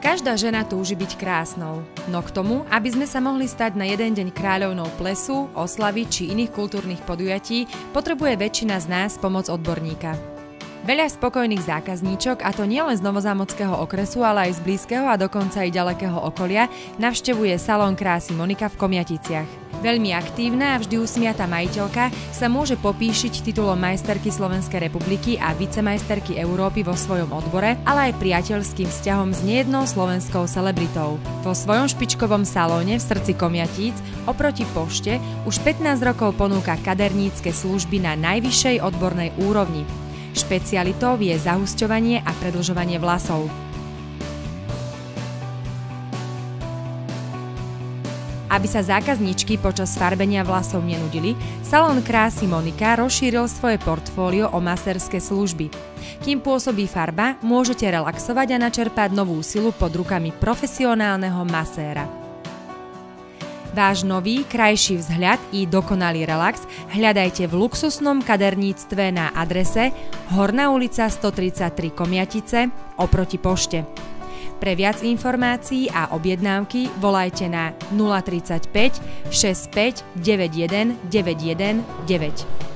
Každá žena túži byť krásnou, no k tomu, aby sme sa mohli stať na jeden deň kráľovnou plesu, oslavy či iných kultúrnych podujatí, potrebuje väčšina z nás pomoc odborníka. Veľa spokojných zákazníčok, a to nielen z novozámodského okresu, ale aj z blízkeho a dokonca aj ďalekého okolia, navštevuje salón krásy Monika v Komjaticiach. Veľmi aktívna a vždy usmiatá majiteľka sa môže popíšiť titulom majsterky Slovenskej republiky a vicemajsterky Európy vo svojom odbore, ale aj priateľským vzťahom s nejednou slovenskou celebritou. Vo svojom špičkovom salóne v srdci Komjatíc oproti pošte už 15 rokov ponúka kadernícke služby na najvyššej odbornej úrovni. Špecialitou je zahusťovanie a predĺžovanie vlasov. Aby sa zákazníčky počas farbenia vlasov nenudili, salón krásy Monika rozšíril svoje portfólio o masérske služby. Kým pôsobí farba, môžete relaxovať a načerpať novú silu pod rukami profesionálneho maséra. Váš nový, krajší vzhľad i dokonalý relax hľadajte v luxusnom kaderníctve na adrese Horná ulica 133 Komjatice oproti pošte. Pre viac informácií a objednávky volajte na 035 65 91 919.